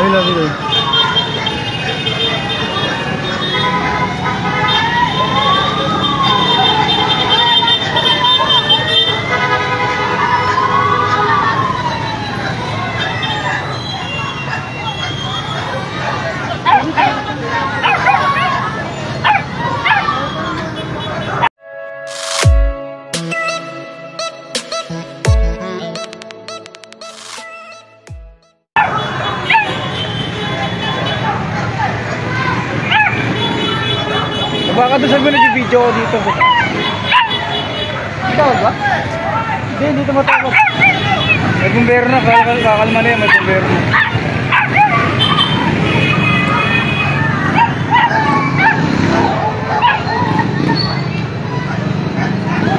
Labi. Baka doon sabi mo nag-video ko dito. Ikaw ba? Hindi tumatawag. May bumbero na, kakalma na yan, may bumbero na.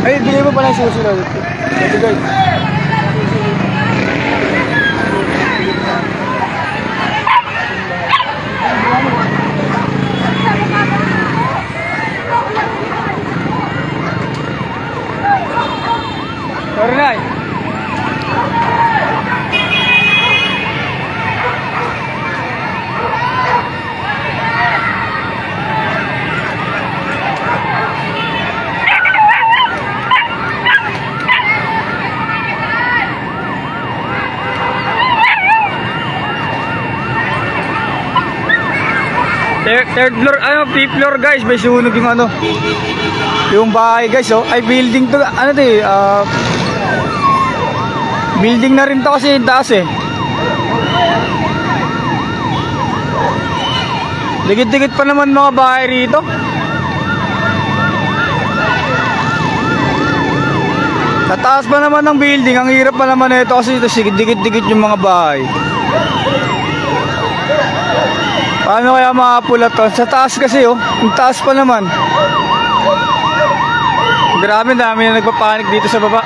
Ay, bigay mo pala yung susunod. Ito guys. Sorry na. Third floor, fifth floor guys, may sunog yung ano. Yung bahay guys, oh. Ay building to, ano to eh, building na rin to kasi yung taas eh. Dikit-dikit pa naman mga bahay rito. Sa taas pa naman ng building, ang hirap pa naman ito kasi ito dikit-dikit yung mga bahay. Paano kaya makapula to? Sa taas kasi oh, yung taas pa naman. Grabe, dami na nagpapanik dito sa baba.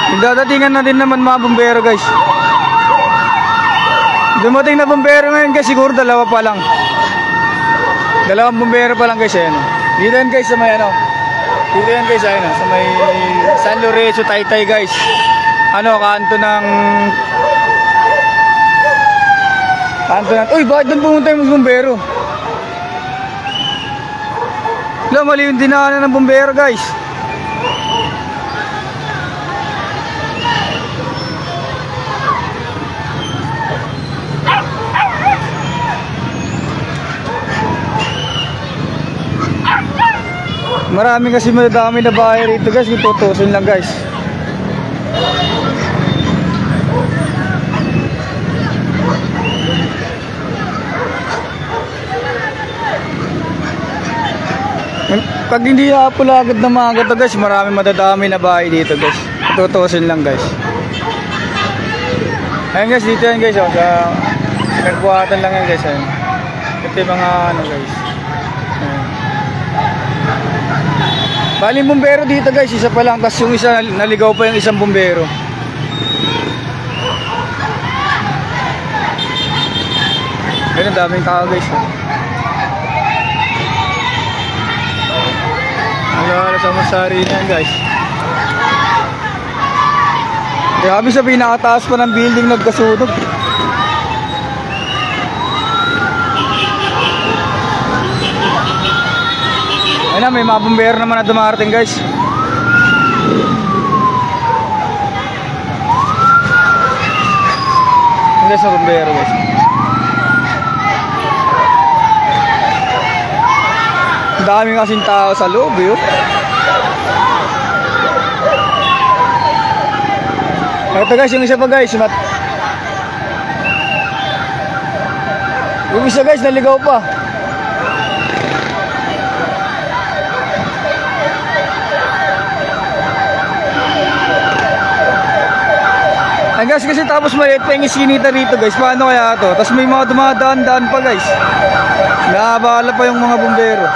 Nagdadatingan na din naman mga bumbero guys. Dumating na bumbero ngayon guys, siguro dalawa pa lang. Dalawang bumbero pa lang guys, ayan. Dito yan guys sa may ano. Dito yan guys, ayan, sa may San Lorenzo, Taytay guys. Ano, kanto ng... Uy, bakit doon pumunta yung bumbero? Wala, mali yung dinaanan ng bumbero guys. Marami kasi madami na bahay rito guys, kung tutusin lang guys. Pag hindi napula agad ng mga gato guys, marami madadami na bahay dito guys. Tutusin lang guys. Ayun guys, dito yan guys, oh, sa nagbuhatan lang yan guys. Ayun. Ito yung mga ano guys. Ayun. Bali bumbero dito guys, isa pa lang, tapos yung isa naligaw pa yung isang bumbero. Ayun, daming tao guys. Wala sa masari na guys. Grabe, sa pinakataas pa ng building nagkasunog. Ayun na, may mga bumbero naman na dumarating guys. Hindi sa bumbero guys. Daming kasing tao sa loob yun. Ito guys, yung isa pa guys, yung isa guys naligaw pa. Ay guys, kasi tapos maliit pa yung iskinita rito guys. Paano kaya ito? Tapos may mga dumadaan-daan pa guys. Nakabala pa yung mga bumbero.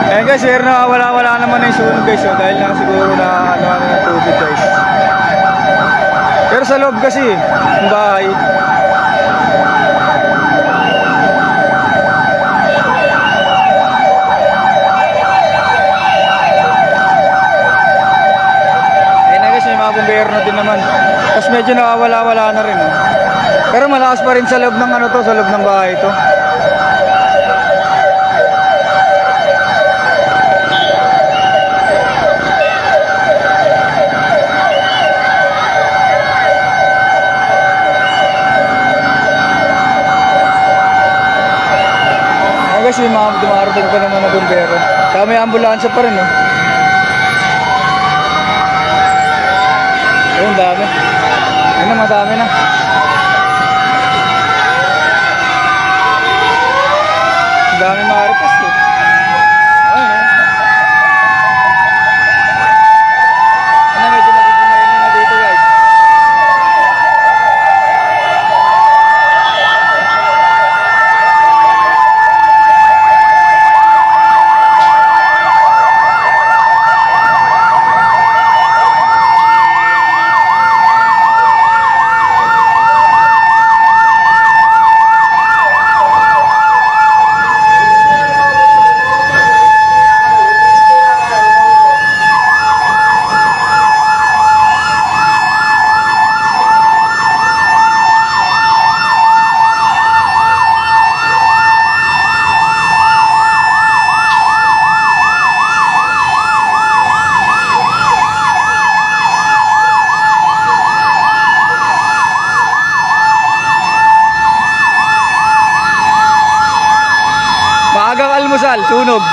Ayan guys, here na wala naman na yung sunog guys, so, dahil na siguro na ano ng tubig guys. Pero sa loob kasi yung bahay, ayan na guys, may mga bumbero na din naman. Tapos medyo nakawala-wala na rin. Oh. Pero malakas pa rin sa loob ng ano to, sa loob ng bahay to. Guys, may mga dumarating pa naman na bumbero. Kaya may ambulansya pa rin, no? Ayun, dami. Ayun na, madami na. Dami mga request, eh. Ayun, no? Ano, medyo nagiging na dito, guys. Maagang almusal, sunog.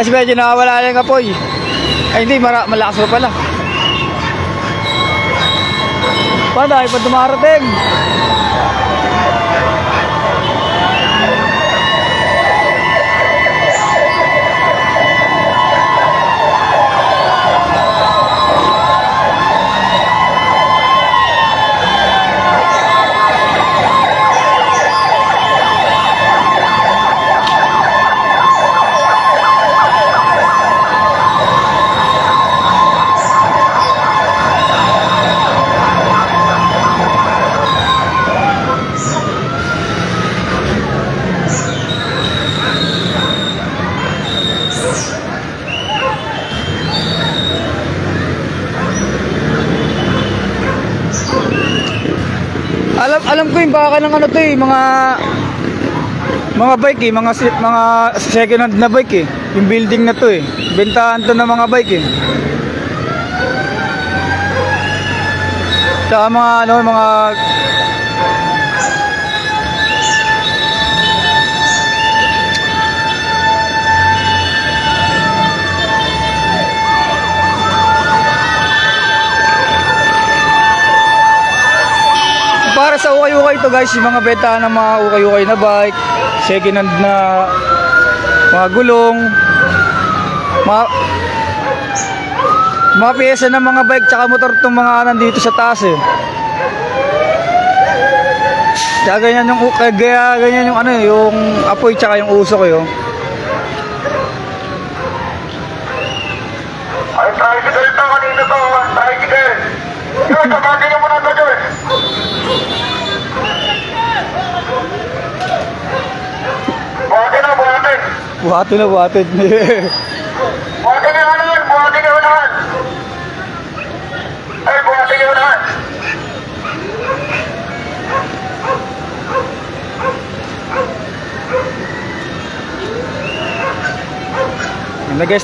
Kasi medyo nakawala yung apoy. Ay hindi, malakas pa pala. Paano ay pa dumarating? Alam ko yung baka ng ano to eh, mga bike eh, mga second hand na bike eh. Yung building na to eh. Bentahan to ng mga bike eh. Tsaka mga ano, mga para sa ukay-ukay ito guys, yung mga benta ng mga ukay-ukay na bike, second hand na mga gulong, mga piyesa ng mga bike tsaka motor itong mga nandito sa taas eh. Kaya ganyan yung ano, yung apoy tsaka yung usok eh. Ay, tricycle ito kanina to, tricycle. Yun, sabagin mo na ito, Joy. Buhatin na, buhatin. Buhatin na, buhatin. Buhatin yung unahan, buhatin yung unahan. Ay, buhatin yung unahan. Yun na guys,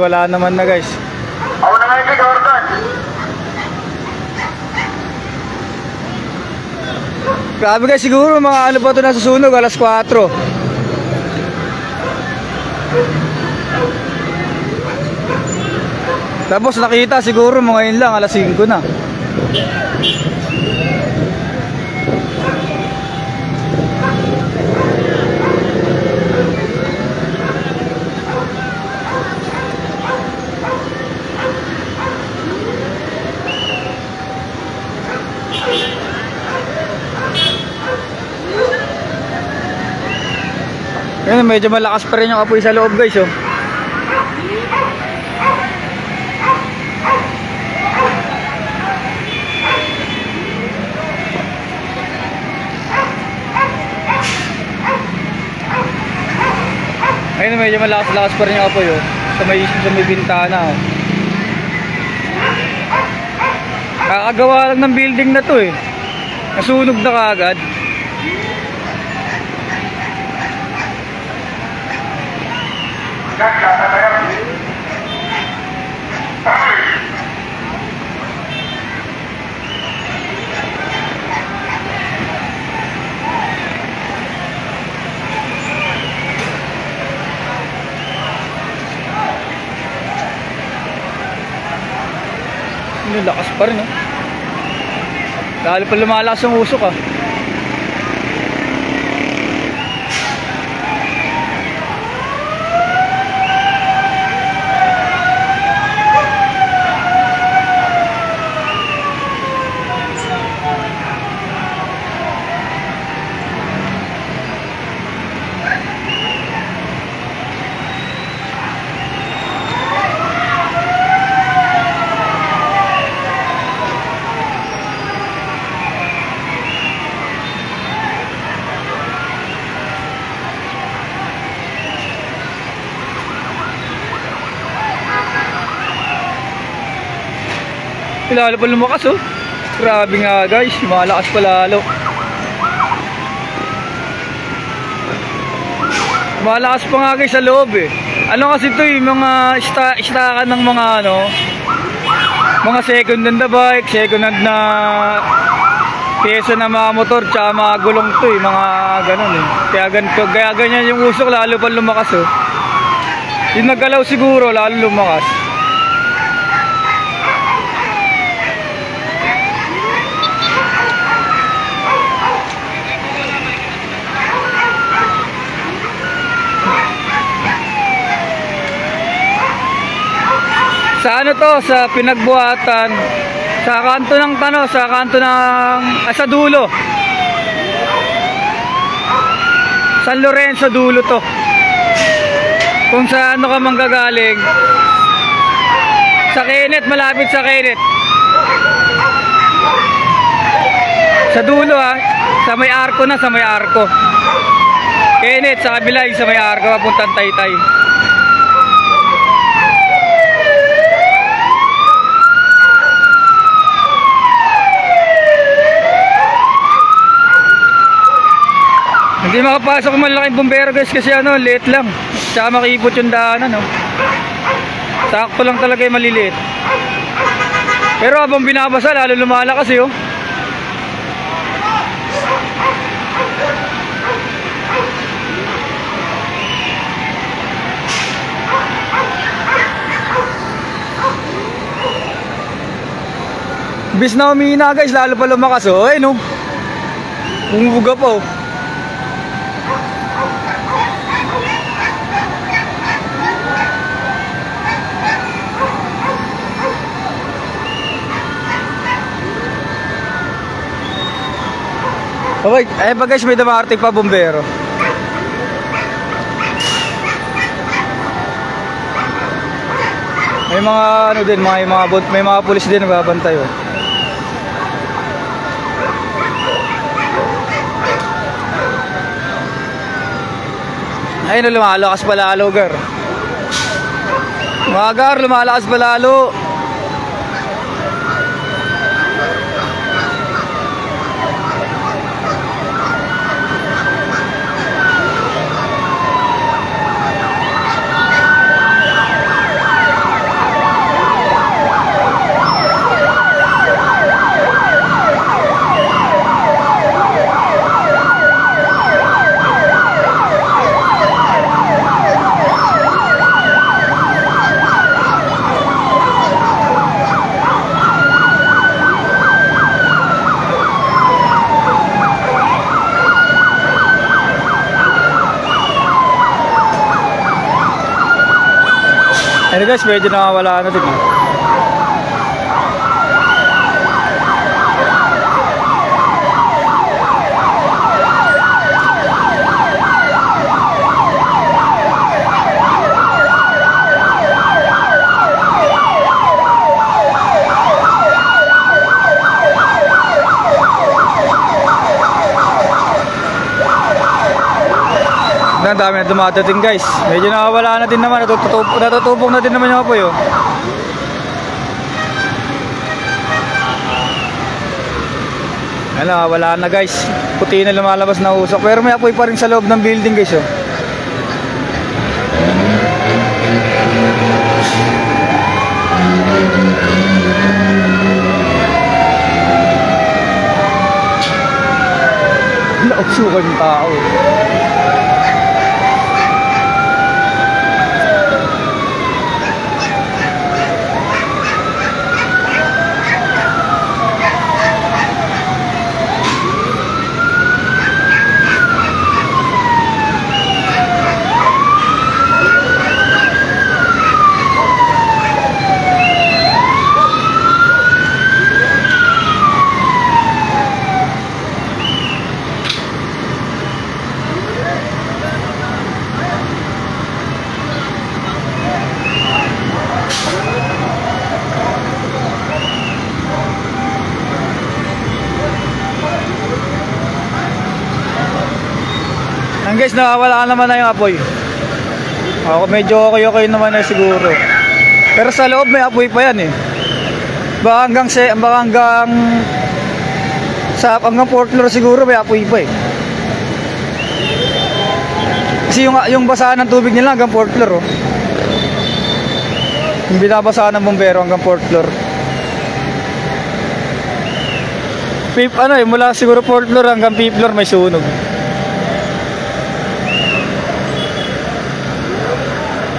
wala naman na guys. Ako na ngayon si Jordan. Grabe guys, siguro mga ano pa ito nasusunog, alas 4. Tapos nakita siguro mga yun lang, alas 5 na. Ayun, medyo malakas pa rin yung apoy sa loob guys oh. Ayun, medyo malakas pa rin yung apoy oh. Sa may bintana oh. Kakagawa lang ng building na to eh. Nasunog na kaagad. Lakas pa rin oh. Lalo pa lumalakas yung usok ah. Lalo pa lumakas oh. Grabe nga guys, malakas pa lalo. Malakas pa nga guys sa loob eh. Ano kasi ito eh, mga istakan ng mga ano, mga second hand na bike, second hand na pyesa na mga motor, tsaka mga gulong to eh, mga ganun eh. Kaya ganyan yung usok, lalo pa lumakas oh. Yung naggalaw siguro, lalo lumakas. Sa ano to, sa pinagbuhatan, sa kanto ng tano, sa kanto ng sa dulo. San Lorenzo dulo to. Kung sa ano ka manggagaling, sa Kenneth, malapit sa Kenneth. Sa dulo ha, sa may arko na, sa may arko. Kenneth, sa kabila, sa may arko, papuntang Taytay. Hindi makapasok ang malaking bumbero guys kasi ano, late lang. Tsaka makipot yung daanan no. Sakto lang talaga yung maliliit. Pero habang binabasa lalo lumalakas eh oh. Bis na umihina guys, lalo pa lumakas oh. Ay no. Bumubuga pa oh. Okay, eh ba guys, may dumarating pa bumbero. May mga ano din, may mga pulis din nagbabantay oh. Ayun, lumalakas pa lalo gar. Mga gar, lumalakas pa lalo. Ano guys, medyo nakawala na din. ang dami na dumadating guys. Medyo nawawala na din naman, natutubong na din naman yung apoy oh. Ano, wala na guys. Puti na lumalabas na usok. Pero may apoy pa rin sa loob ng building guys oh. Nauksukan yung tao. Guys, nakawala naman na yung apoy. Ako medyo okay naman na siguro. Pero sa loob may apoy pa yan eh. Baka hanggang hanggang 4th floor siguro may apoy pa eh. Kasi yung basahan ng tubig nila hanggang 4th floor oh. Yung binabasahan ng bumbero hanggang 4th floor. Mula siguro 4th floor hanggang 5th floor may sunog.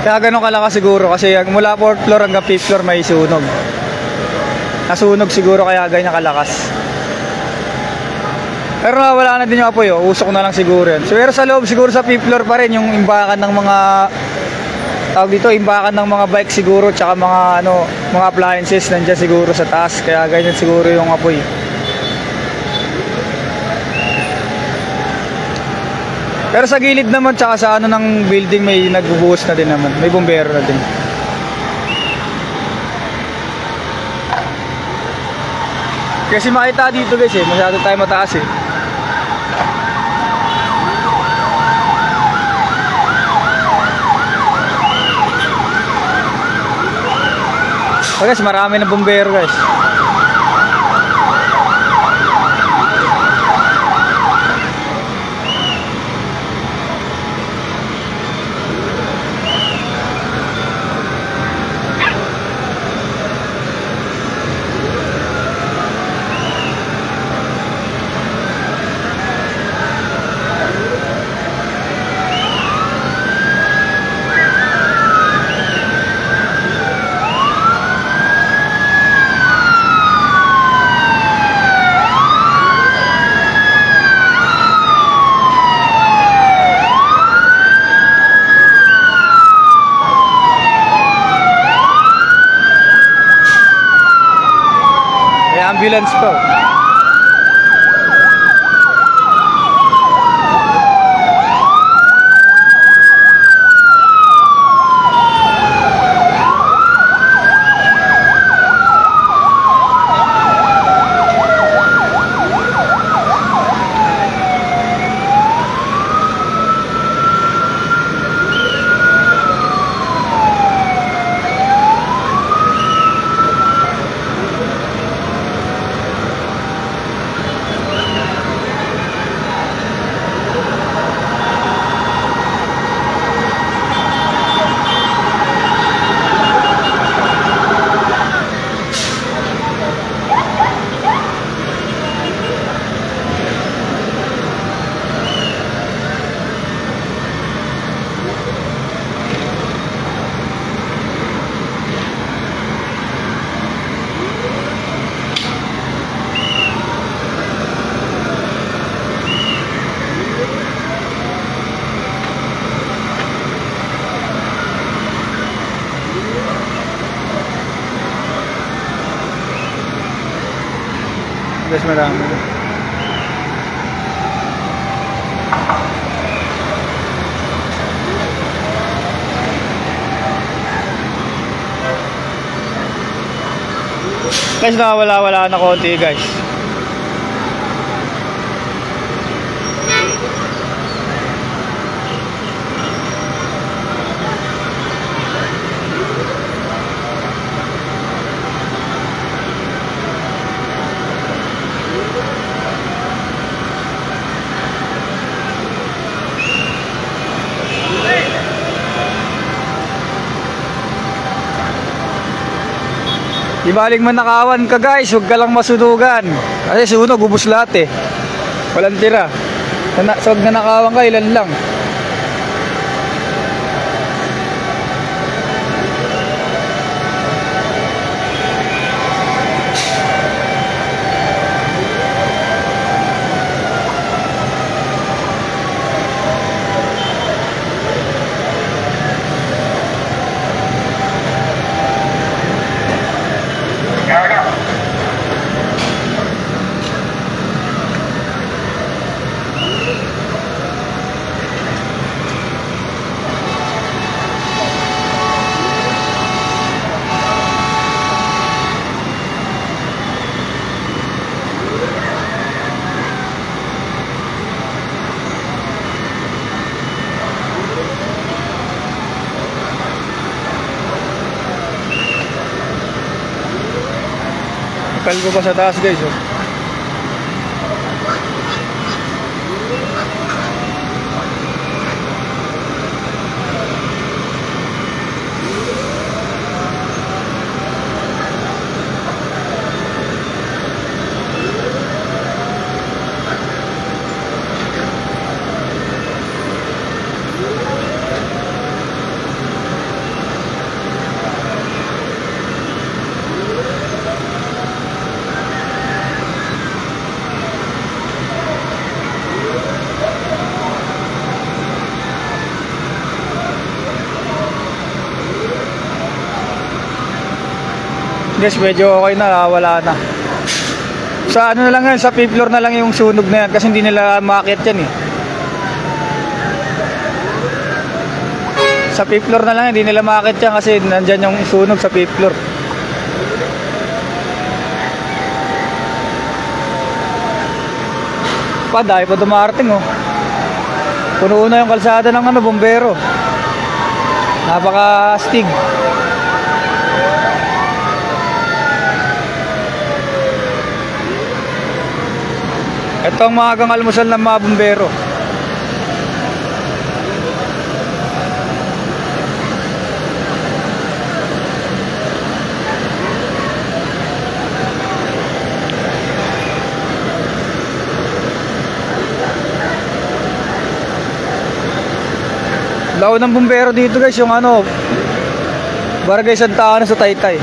Kaya ganun kalakas siguro kasi mula 4th floor hanggang 5th floor may sunog. Nasunog siguro kaya ganyan kalakas. Pero wala na din yung apoy oh. Usok na lang siguro yan. Pero sa loob siguro sa 5th floor pa rin yung imbakan ng mga imbakan ng mga bike siguro tsaka mga mga appliances nandiyan siguro sa taas. Kaya ganyan siguro yung apoy. Pero sa gilid naman tsaka sa ng building may nagbubuhos na din naman. May bumbero na din. Kasi makita dito guys eh, masyado tayo mataas eh. Guys, marami na bumbero guys. Ambulance po. Guys, marami. Guys, nakawala-wala na konti guys. Di baling manakawan ka guys, huwag ka lang masunugan. Kasi sunog, ubus lahat eh. Walang tira. So, huwag nanakawan ka, ilan lang. Kalbo pa sa taas guys oh. Guys, medyo okay na, wala na. Sa ano na lang yan, sa 5th floor na lang yung sunog na yan kasi hindi nila maakyat yan eh. Sa 5th floor na lang, hindi nila maakyat yan kasi nandyan yung sunog sa 5th floor. Dahil pa dumarating oh. Puno na yung kalsada ng ano, bombero. Napaka-astig. Ito ang maagang almusal ng mga bumbero. Laon ng bumbero dito guys, yung ano, Barangay Santa Ana sa Taytay.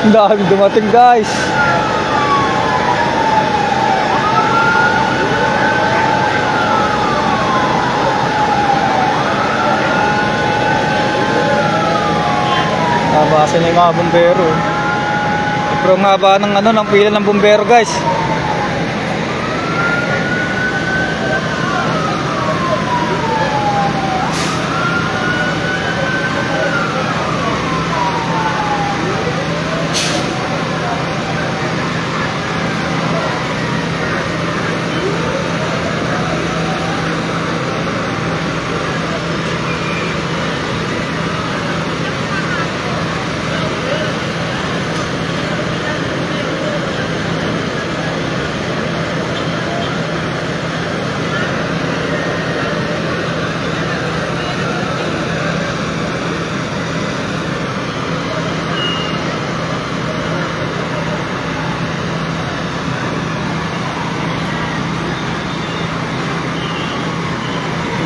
Ang dami dumating guys. Nabasan yung mga bumbero. Pero nga ba ng ano, ng pila ng bumbero guys.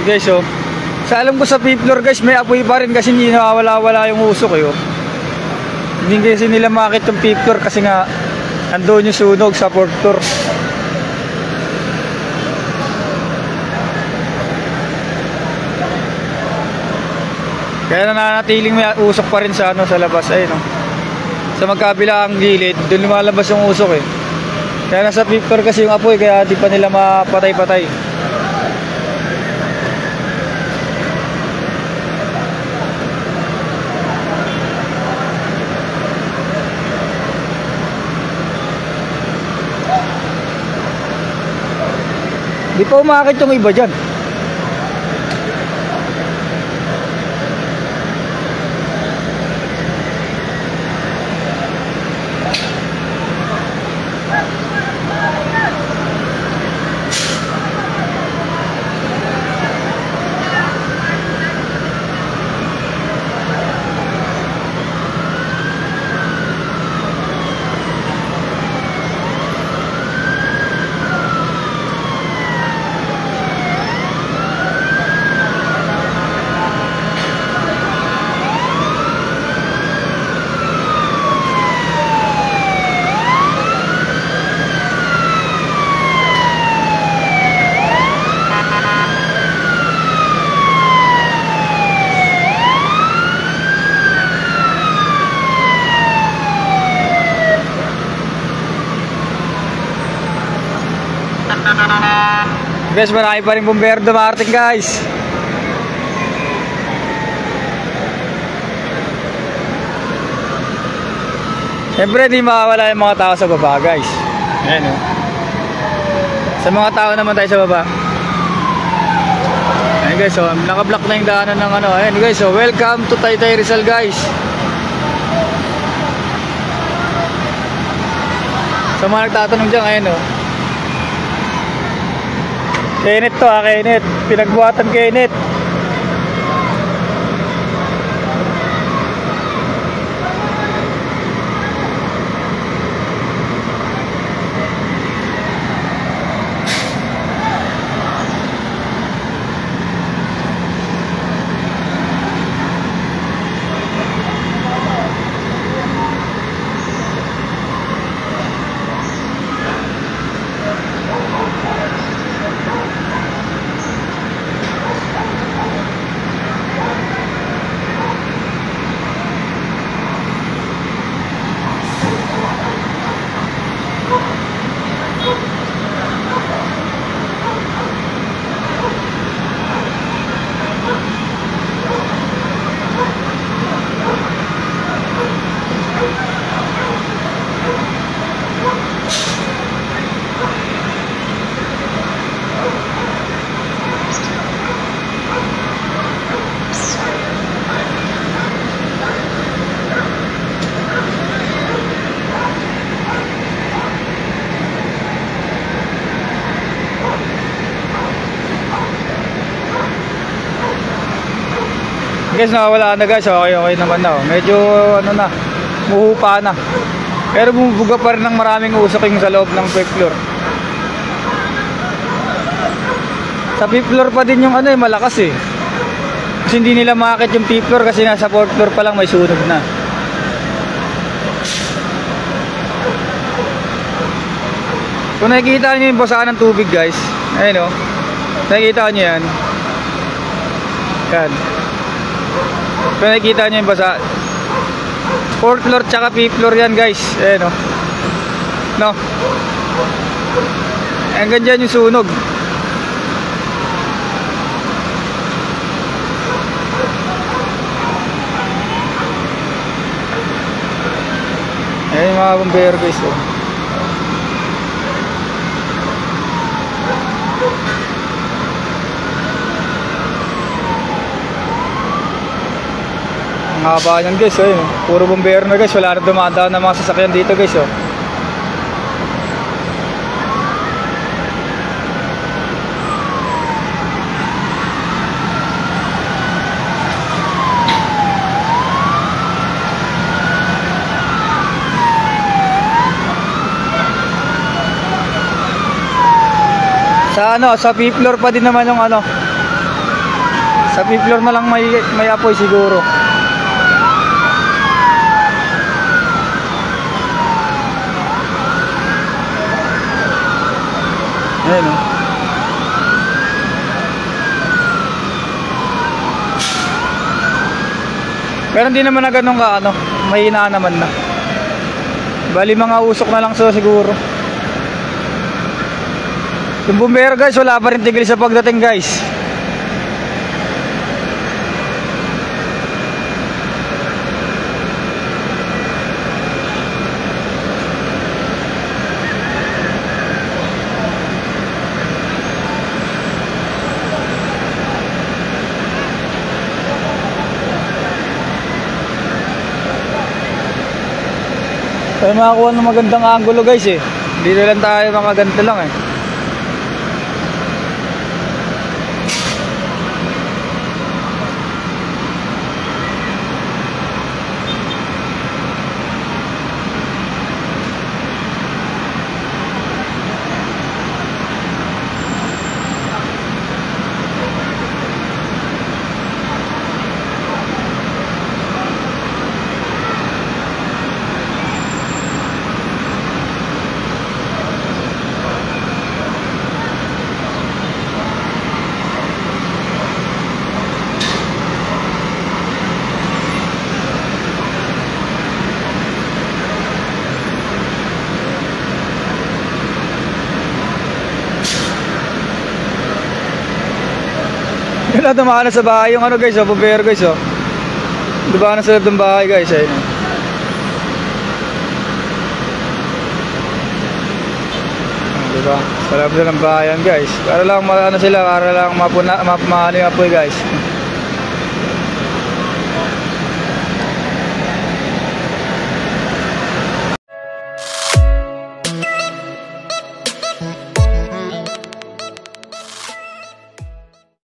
Guys oh, sa alam ko sa 5th floor guys may apoy pa rin kasi hindi nawawala-wala yung usok eh oh. Hindi kasi nila makakit yung 5th floor kasi nga andun yung sunog sa 4th floor. Kaya nananatiling may usok pa rin sa ano, sa labas ay no. Sa magkabilang gilid doon lumalabas yung usok eh. Kaya nasa 5th floor kasi yung apoy kaya di pa nila mapatay-patay. Di pa umakit yung iba dyan. Guys, marami pa rin bumbero dumarating guys. Siyempre di mawawala yung mga tao sa baba guys. Ayan o. Sa mga tao naman tayo sa baba. Ayan guys, so nakablock na yung daanan ng ano. Ayan guys, so welcome to Taytay Rizal guys. Sa mga nagtatanong dyan, ayan o. Kenneth to Kenneth. Pinagbuhatan Kenneth. Guys, nawawala na guys. Okay naman na. Medyo ano na, muhupa na. Pero bumubuga pa rin ng maraming usok yung sa loob ng 5th floor. Sa 5th floor pa din yung ano malakas eh. Kasi hindi nila makakit yung 5th floor kasi nasa 4th floor pa lang may sunog na. Kung nakikita nyo yung basaan ng tubig guys, ayun o, nakikita nyo yan. Yan. Kung nakikita nyo yung basa, 4th floor tsaka 5th floor yan guys. Ayan o. No? Hanggang dyan yung sunog. Ayan yung mga bumbero guys o. Ang haba yan guys, oh, puro bumbero na guys, wala na dumadaan ng mga sasakyan dito guys. Oh. Sa ano, sa 5th floor pa din naman yung ano. Sa 5th floor na lang may apoy siguro. Ayan o. Pero hindi naman na ganun ka ano, mahina naman na. Bali mga usok na lang so siguro. Yung bumbero guys, wala pa rin tigil sa pagdating guys. Tayo makakuha ng magandang angulo guys eh. Dito lang tayo makaganto lang eh. Yun na, tumakan na sa bahay yung ano guys, bumbero guys, oh. Tumakan na sa loob ng bahay guys, ayun. Diba? Sa loob ng bayan guys. Para lang ano sila, para lang maano yung apoy guys.